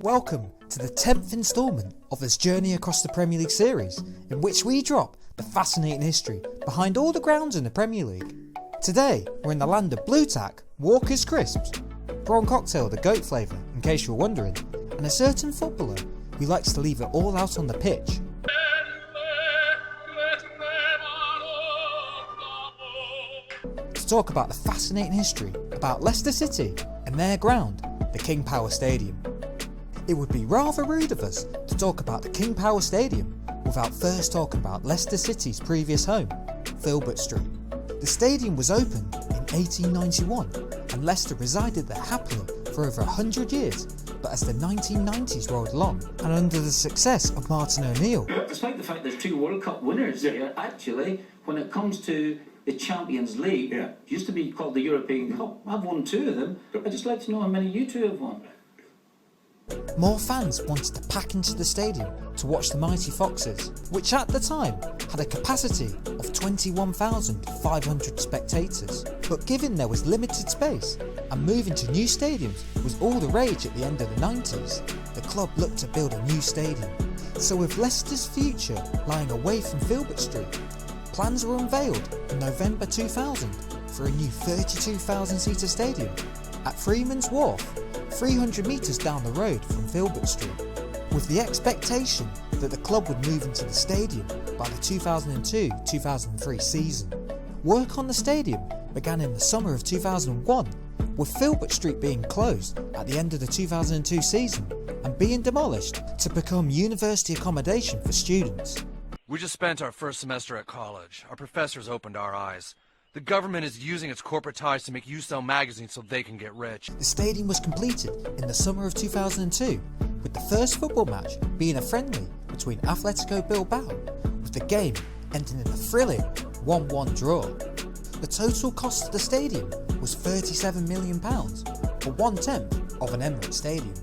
Welcome to the 10th instalment of this journey across the Premier League series, in which we drop the fascinating history behind all the grounds in the Premier League. Today, we're in the land of Blue Tack, Walker's Crisps, prawn cocktail the goat flavour in case you're wondering, and a certain footballer who likes to leave it all out on the pitch. To talk about the fascinating history about Leicester City and their ground, the King Power Stadium. It would be rather rude of us to talk about the King Power Stadium without first talking about Leicester City's previous home, Filbert Street. The stadium was opened in 1891 and Leicester resided there happily for over 100 years, but as the 1990s rolled along and under the success of Martin O'Neill. Despite the fact there's two World Cup winners here, actually, when it comes to the Champions League, it used to be called the European Cup. I've won two of them. I'd just like to know how many you two have won. More fans wanted to pack into the stadium to watch the mighty Foxes, which at the time had a capacity of 21,500 spectators. But given there was limited space and moving to new stadiums was all the rage at the end of the 90s, the club looked to build a new stadium. So with Leicester's future lying away from Filbert Street, plans were unveiled in November 2000 for a new 32,000-seater stadium at Freeman's Wharf, 300 metres down the road from Filbert Street, with the expectation that the club would move into the stadium by the 2002-2003 season. Work on the stadium began in the summer of 2001, with Filbert Street being closed at the end of the 2002 season and being demolished to become university accommodation for students. We just spent our first semester at college. Our professors opened our eyes. The government is using its corporate ties to make you sell magazines so they can get rich. The stadium was completed in the summer of 2002, with the first football match being a friendly between Atletico Bilbao, with the game ending in a thrilling 1-1 draw. The total cost of the stadium was £37 million, or 1/10 of an Emirates stadium.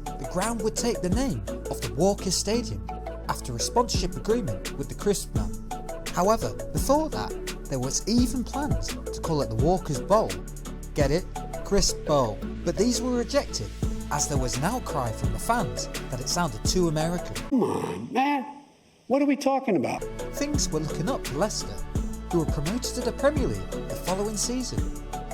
The ground would take the name of the Walker's Stadium, after a sponsorship agreement with the Crisp Man. However, before that, there was even plans to call it the Walker's Bowl. Get it? Crisp Bowl. But these were rejected, as there was an outcry from the fans that it sounded too American. Come on, man. What are we talking about? Things were looking up for Leicester, who were promoted to the Premier League the following season,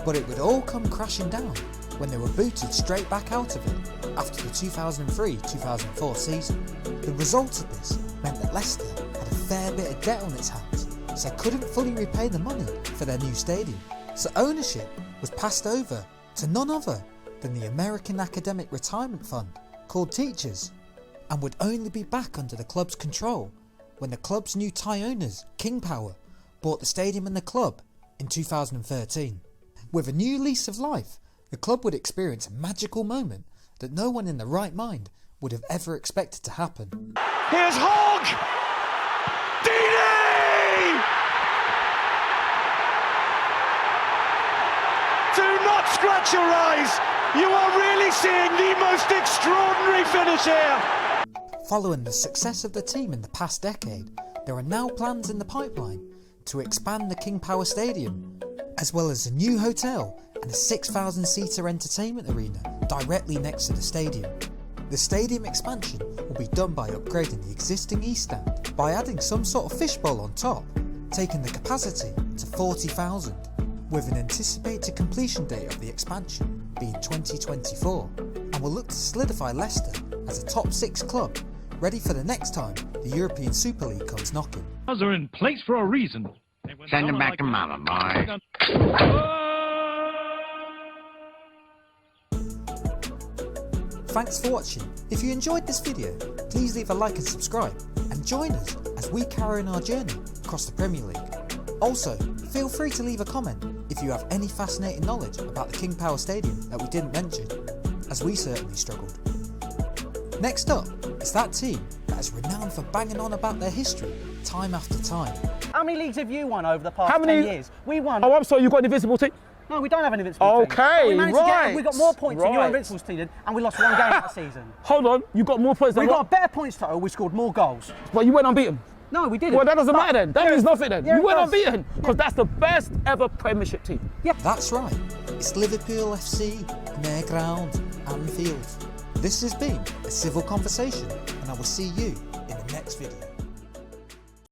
but it would all come crashing down when they were booted straight back out of it after the 2003-2004 season. The result of this meant that Leicester had a fair bit of debt on its hands, so they couldn't fully repay the money for their new stadium. So ownership was passed over to none other than the American Academic Retirement Fund, called Teachers, and would only be back under the club's control when the club's new Thai owners, King Power, bought the stadium and the club in 2013. With a new lease of life, the club would experience a magical moment that no one in their right mind would have ever expected to happen. Here's Hogg! Deeney! Do not scratch your eyes! You are really seeing the most extraordinary finish here! Following the success of the team in the past decade, there are now plans in the pipeline to expand the King Power Stadium, as well as a new hotel and a 6,000-seater entertainment arena directly next to the stadium. The stadium expansion will be done by upgrading the existing East Stand by adding some sort of fishbowl on top, taking the capacity to 40,000, with an anticipated completion date of the expansion being 2024, and will look to solidify Leicester as a top 6 club, ready for the next time the European Super League comes knocking. Those are in place for a reason. Send him back to mama, boy. Thanks for watching. If you enjoyed this video, please leave a like and subscribe, and join us as we carry on our journey across the Premier League. Also, feel free to leave a comment if you have any fascinating knowledge about the King Power Stadium that we didn't mention, as we certainly struggled. Next up is that team that is renowned for banging on about their history time after time. How many leagues have you won over the past 10 years? We won. Oh, I'm sorry, you've got an invisible team? No, we don't have an invincible team. Okay, we managed to right. we got more points than your invincible team did, and we lost one game that season. Hold on, you got more points than We got a better points total, we scored more goals. But you went unbeaten? No, we didn't. Well, that doesn't matter then. That means nothing then. Yeah, You went does. unbeaten, because that's the best ever Premiership team. Yeah. That's right, it's Liverpool FC and their ground, Anfield. This has been A Civil Conversation, and I will see you in the next video.